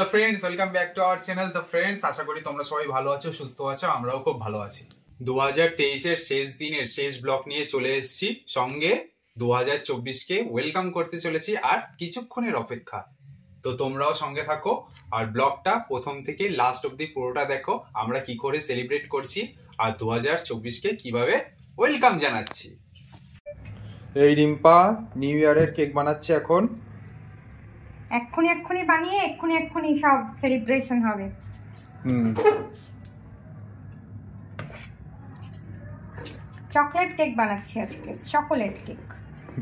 Hello friends, welcome back to our channel. তো friends, আশা করি তোমরা সবাই ভালো আছো, সুস্থ আছো, আমরাও খুব ভালো আছি। 2023-এর শেষ দিনের শেষ ব্লগ নিয়ে চলে এসেছি, সঙ্গে 2024-কে ওয়েলকাম করতে চলেছি। আর কিছুক্ষণের অপেক্ষা, তো তোমরাও সঙ্গে থাকো আর ব্লগটা প্রথম থেকে লাস্ট অব্দি পুরোটা দেখো, আমরা কি করে সেলিব্রেট করছি আর 2024-কে কিভাবে ওয়েলকাম জানাচ্ছি। এই রিম্পা নিউ ইয়ারের কেক বানাচ্ছে এখন। এক্ষুনি বানিয়ে এক্ষুনি সব সেলিব্রেশন হবে। চকলেট কেক বানাচ্ছি আজকে, চকোলেট কেক।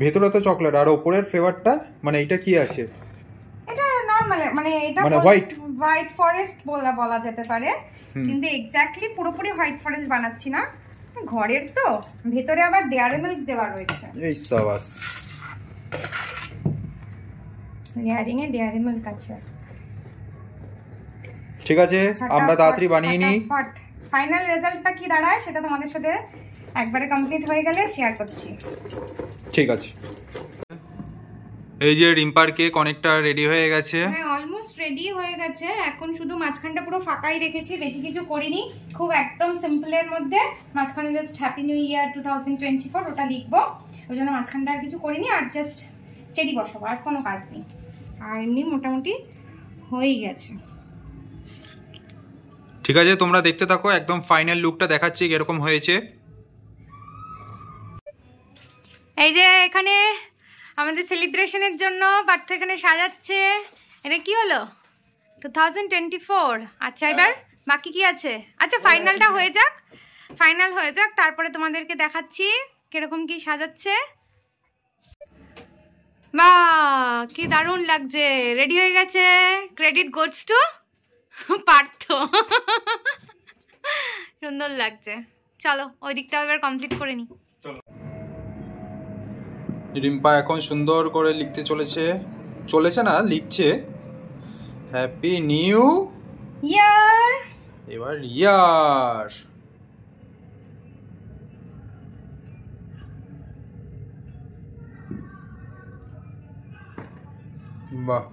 ভেতরে তো চকলেট আর উপরের ফ্লেভারটা, মানে এটা কি আছে? এটা নরমাল, মানে এটা মানে হোয়াইট ফরেস্ট বলা যেতে পারে, কিন্তু এক্স্যাক্টলি পুরোপুরি হোয়াইট ফরেস্ট বানাচ্ছি না, ঘরের তো ভেতরে আবার ডেয়ারি মিল্ক দেওয়া রয়েছে। এই সাবাস, লেয়ারিং এ ডেয়ারি মিল্ক আছে। ঠিক আছে, আমরা তাড়াতাড়ি বানিয়ে নিই। ফাইনাল রেজাল্টটা কি দাঁড়ায় সেটা তোমাদের সাথে একবারে কমপ্লিট হয়ে গেলে শেয়ার করছি। ঠিক আছে। এই যে রিম্পার কেক অনেকটা রেডি হয়ে গেছে। হ্যাঁ, অলমোস্ট রেডি হয়ে গেছে। এখন শুধু মাঝখানটা পুরো ফাঁকাই রেখেছি, বেশি কিছু করিনি, খুব একদম সিম্পলের মধ্যে। মাঝখানে জাস্ট হ্যাপি নিউ ইয়ার 2024 ওটা লিখবো, ওই জন্য মাঝখানটা আর কিছু করিনি, আর জাস্ট চেরি বসাবো, আর কোনো কাজ নেই। আর এমনি মোটামুটি হয়ে গেছে। ঠিক আছে, তোমরা দেখতে থাকো, একদম ফাইনাল লুকটা দেখাচ্ছি এরকম হয়েছে। এই যে এখানে আমাদের সেলিব্রেশনের জন্য পার্থ এখানে সাজাচ্ছে। এটা কি হলো? 2024। আচ্ছা, এবার বাকি কি আছে? আচ্ছা, ফাইনালটা হয়ে যাক, তারপরে তোমাদেরকে দেখাচ্ছি কিরকম কি সাজাচ্ছে। বাহ, কি দারুণ লাগছে, রেডি হয়ে গেছে। ক্রেডিট গোজ টু পার্থ, সুন্দর লাগছে। চলো ওই দিকটা এবার কমপ্লিট করে নি। রিম্পা এখন সুন্দর করে লিখতে লিখছে হ্যাপি নিউ ইয়ার। এবার ইয়ার। বাহ,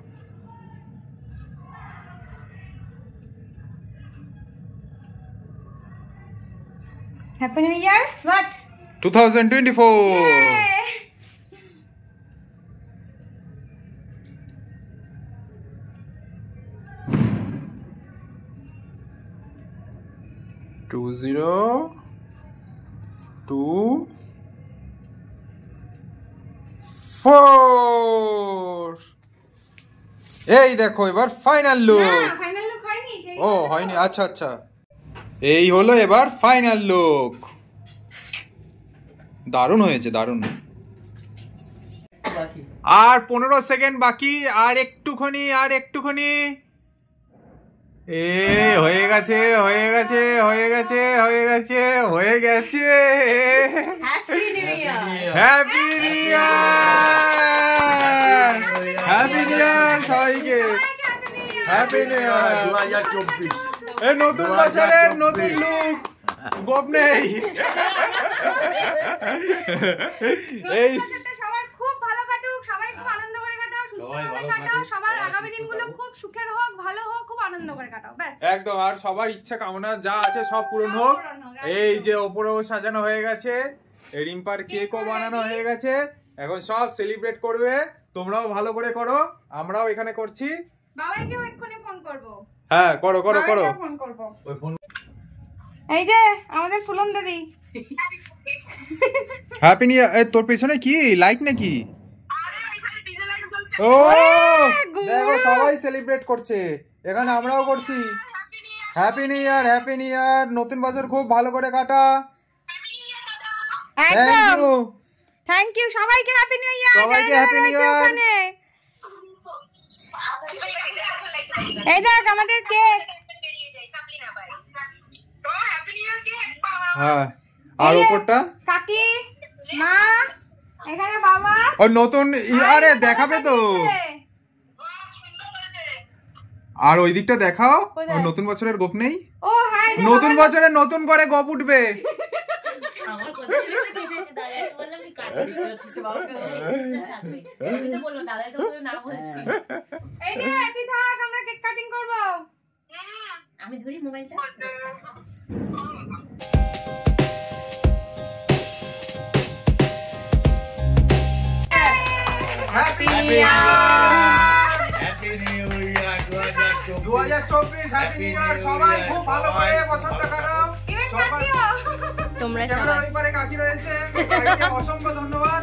হ্যাপি নিউ ইয়ার হোয়াট 2024। 2024। এই দেখো এবার ফাইনাল লুক। ফাইনাল লুক হয়নি? ও হয়নি, আচ্ছা আচ্ছা, এই হলো এবার ফাইনাল লুক। দারুণ হয়েছে, দারুণ। আর 15 সেকেন্ড বাকি, আর একটুখানি হয়ে গেছে। হ্যাপি নিউ ইয়ার সবাইকে, হ্যাপি নিউ ইয়ার 2024। এই নতুন বছরের নতুন লুক, গোপ নেই। এই সবার খুব ভালো কাটুক, সবাই খুব আনন্দ করে কাটাও, সুস্থ করে কাটাও, সবার আগামী দিনগুলো খুব সুখের হোক, ভালো হোক, খুব আনন্দ করে কাটাও, ব্যাস একদম। আর সবার ইচ্ছা কামনা যা আছে সব পূরণ হোক। এই যে ওপরেও সাজানো হয়ে গেছে, রিম্পার কেকও বানানো হয়ে গেছে, এখন সব সেলিব্রেট করবে। তোমরাও ভালো করে করো, আমরাও এখানে করছি। বাবাইকেও এক্ষুনি ফোন করব। হ্যাঁ, করো ফোন করব। এই যে আমাদের ফুলন দেবী। Happy new year. তোর পেছনে কি লাইট নাকি? ও দেখো সবাই সেলিব্রেট করছে, এখানে আমরাও করছি। হ্যাপি নিউ ইয়ার, নতুন বছর খুব ভালো করে কাটা। থ্যাংক ইউ সবাইকে, হ্যাপি নিউ ইয়ার। সবাইকে হ্যাপি নিউ ইয়ার। এই দেখ আমাদের কেক। হ্যাঁ, আর উপরটা কাকি, মা, এখানে বাবা। ও নতুন আরে দেখাবে তো, আর ওই দিকটা দেখাও। নতুন বছরের গোপ নেই? ও হ্যাঁ, নতুন বছরে নতুন করে গোপ উঠবে। এই নে তুই থাক, আমরা কেক কাটিং করব। আমি ধরি মোবাইলটা। Happy new year 2024 happy new year. সবাই খুব ভালো করে বছরটা কাটাও। তোমরা সবাই পরে কাকি রয়েছে, কাকিকে অসংখ্য ধন্যবাদ।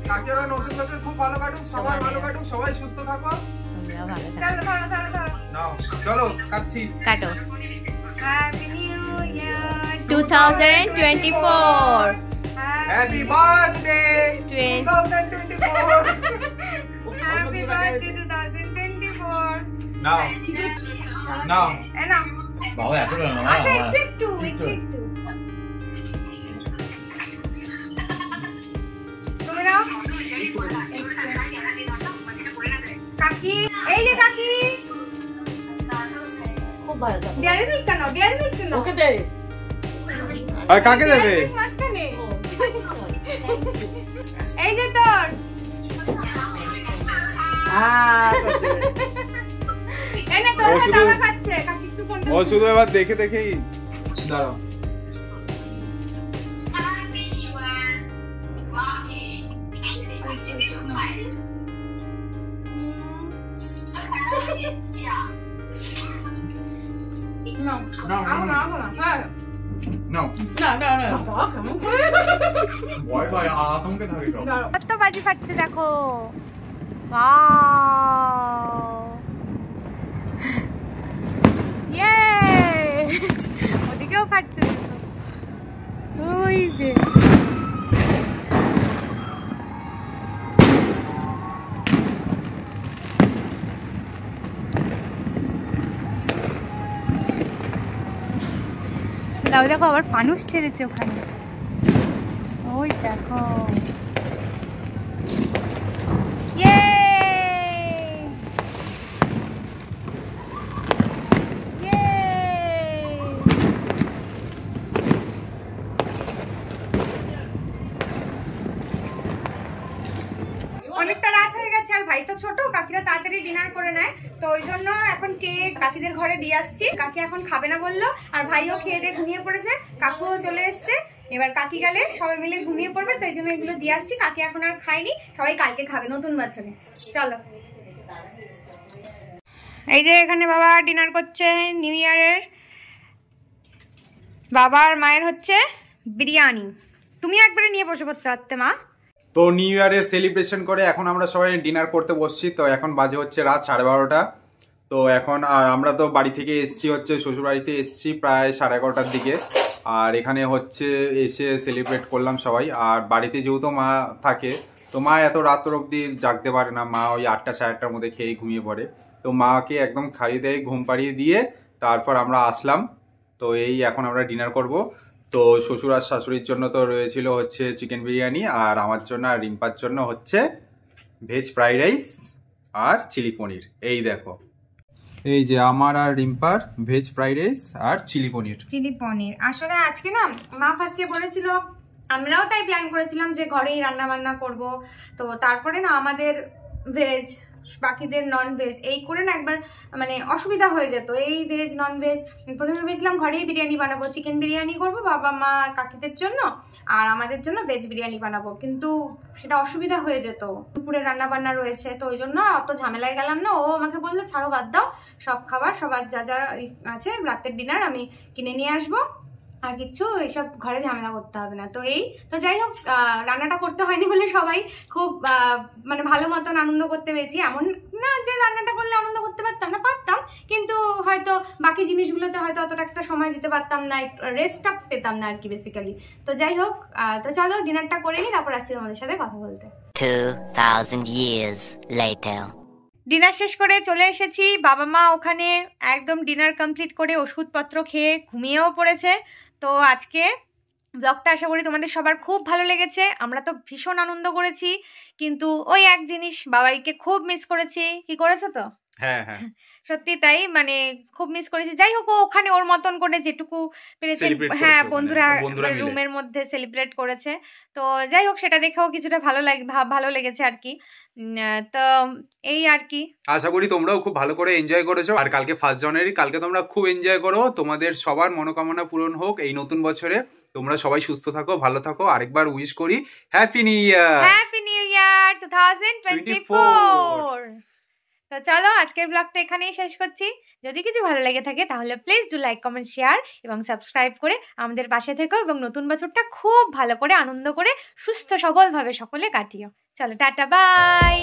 কাকিরা নতুন বছর খুব ভালো কাটুক, সবাই ভালো কাটুক, সবাই সুস্থ থাকো। তোমরা ভালো চলো চলো চলো চলো নাও চলো কাটছি। কাটো। Happy new year 2024 happy birthday 2024। Happy birthday 2024। নাও নাও এ নাও। বাবা এত না আচ্ছা একটু একটু তুমি নাও। কাকি, এই যে কাকি, খুব ভালো থাকো। ডেয়ারি মিল্ক কেন? ডেয়ারি মিল্ক কেন? ওকে দে। আর কাকে দেবে? ডেয়ারি মিল্ক মাঝখানে। এই যে তোর। এনে তোর ও হাতে শুধু- দাদা খাচ্ছে। কাকি একটু কোন? ও শুধু এবার দেখে দেখেই দাঁড়াও। নাও নাও, নাও নাও নাও। হ্যাঁ নাও না না না বাবা কেমন করে? ভয় ভয় আতঙ্কে থাকে সব। কত বাজি ফাটছে দেখো। ওয়াও ইয়ে ওদিকেও ফাটছে দেখো। ওই যে দাও দেখো আবার ফানুস ছেড়েছে ওখানে। ওই দেখো ইয়ে অনেকটা রাত হয়ে গেছে আর ভাই তো ছোট, কাকিরা তাড়াতাড়ি ডিনার করে নেয়, তো ওই জন্য এখন কেক কাকিদের ঘরে দিয়ে আসছি। কাকি এখন খাবে না বললো, আর ভাইও খেয়ে দিয়ে ঘুমিয়ে পড়েছে, কাকুও চলে এসছে। এবার কাকি গেলে সবাই মিলে ঘুমিয়ে পড়বে, তো এই জন্য এগুলো দিয়ে আসছি। কাকি এখন আর খায়নি, সবাই কালকে খাবে নতুন বছরে। চলো, এই যে এখানে বাবা ডিনার করছে নিউ ইয়ারের। বাবার মায়ের হচ্ছে বিরিয়ানি। তুমি একবারে নিয়ে বসে পড়তে পারতে মা। তো নিউ ইয়ারের সেলিব্রেশন করে এখন আমরা সবাই ডিনার করতে বসছি। তো এখন বাজে হচ্ছে রাত 12:30। তো এখন আমরা তো বাড়ি থেকে এসছি হচ্ছে শ্বশুর বাড়িতে এসছি প্রায় 11:30টার দিকে। আর এখানে হচ্ছে এসে সেলিব্রেট করলাম সবাই। আর বাড়িতে যেহেতু মা থাকে, তো মা এত রাত অবধি জাগতে পারে না, মা ওই 8টা 8:30টার মধ্যে খেয়ে ঘুমিয়ে পড়ে। তো মাকে একদম খাইয়ে দিয়ে ঘুম পাড়িয়ে দিয়ে তারপর আমরা আসলাম। তো এই এখন আমরা ডিনার করব। তো শ্বশুর আর শাশুড়ির জন্য তো রয়েছিল হচ্ছে চিকেন বিরিয়ানি, আর আমার জন্য আর রিম্পার জন্য হচ্ছে ভেজ ফ্রাইড রাইস আর চিলি পনির। এই দেখো, এই যে আমার আর রিম্পার ভেজ ফ্রাইড রাইস আর চিলি পনির। চিলি পনির আসলে আজকে না মা ফার্স্টে বলেছিল, আমরাও তাই প্ল্যান করেছিলাম যে ঘরেই রান্না বান্না করব। তো তারপরে না আমাদের ভেজ বাকিদের নন ভেজ এই করে না একবার মানে অসুবিধা হয়ে যেত। এই ভেজ নন ভেজ প্রথমে ভেবেছিলাম ঘরেই বিরিয়ানি বানাবো, চিকেন বিরিয়ানি করব বাবা মা কাকিদের জন্য, আর আমাদের জন্য ভেজ বিরিয়ানি বানাবো, কিন্তু সেটা অসুবিধা হয়ে যেত। দুপুরে রান্না বান্না রয়েছে, তো ওই জন্য অত ঝামেলায় গেলাম না। ও আমাকে বললো ছাড়ো বাদ দাও, সব খাবার সবার যা যা আছে রাতের ডিনার আমি কিনে নিয়ে আসবো, আর কিছু এইসব ঘরে ঝামেলা করতে হবে না। তো তো যাই হোক, রান্নাটা করতে হয়নি বলে সবাই খুব মানে ভালো মতন আনন্দ করতে পেরেছি। এমন না যে রান্নাটা করলে আনন্দ করতে পারতাম না, পারতাম, কিন্তু হয়তো বাকি জিনিসগুলোতে হয়তো অতটা একটা সময় দিতে পারতাম না, রেস্টটা পেতাম না আর কি বেসিক্যালি। তো যাই হোক, তো চলো ডিনারটা করে নিই, তারপর আসছি তোমাদের সাথে কথা বলতে। 2000 years later. ডিনার শেষ করে চলে এসেছি। বাবা মা ওখানে একদম ডিনার কমপ্লিট করে ওষুধপত্র খেয়ে ঘুমিয়েও পড়েছে। তো আজকে ব্লগটা আশা করি তোমাদের সবার খুব ভালো লেগেছে। আমরা তো ভীষণ আনন্দ করেছি, কিন্তু ওই এক জিনিস, বাবাইকে খুব মিস করেছি। কি করেছো তো? হ্যাঁ হ্যাঁ সত্যি তাই, মানে খুব মিস করেছি। যাই হোক, ও ওখানে ওর মতন করে যেটুকু পেরেছে, Celebrate হ্যাঁ করেছে বন্ধুরা ওখানে, বন্ধুরা মিলে। রুমের মধ্যে সেলিব্রেট করেছে। তো যাই হোক, সেটা দেখেও কিছুটা ভালো লেগেছে আর কি। তো এই আর কি। আশা করি তোমরাও খুব ভালো করে এনজয় করেছো। আর কালকে 1 জানুয়ারি, কালকে তোমরা খুব এনজয় করো। তোমাদের সবার মনোকামনা পূরণ হোক এই নতুন বছরে। তোমরা সবাই সুস্থ থাকো, ভালো থাকো। আরেকবার উইশ করি happy new year. Happy new year 2024। তো চলো, আজকের ব্লগটা এখানেই শেষ করছি। যদি কিছু ভালো লেগে থাকে তাহলে please do like, comment, share এবং সাবস্ক্রাইব করে আমাদের পাশে থেকো এবং নতুন বছরটা খুব ভালো করে আনন্দ করে সুস্থ সবলভাবে সকলে কাটিও। চলো, টাটা, বাই।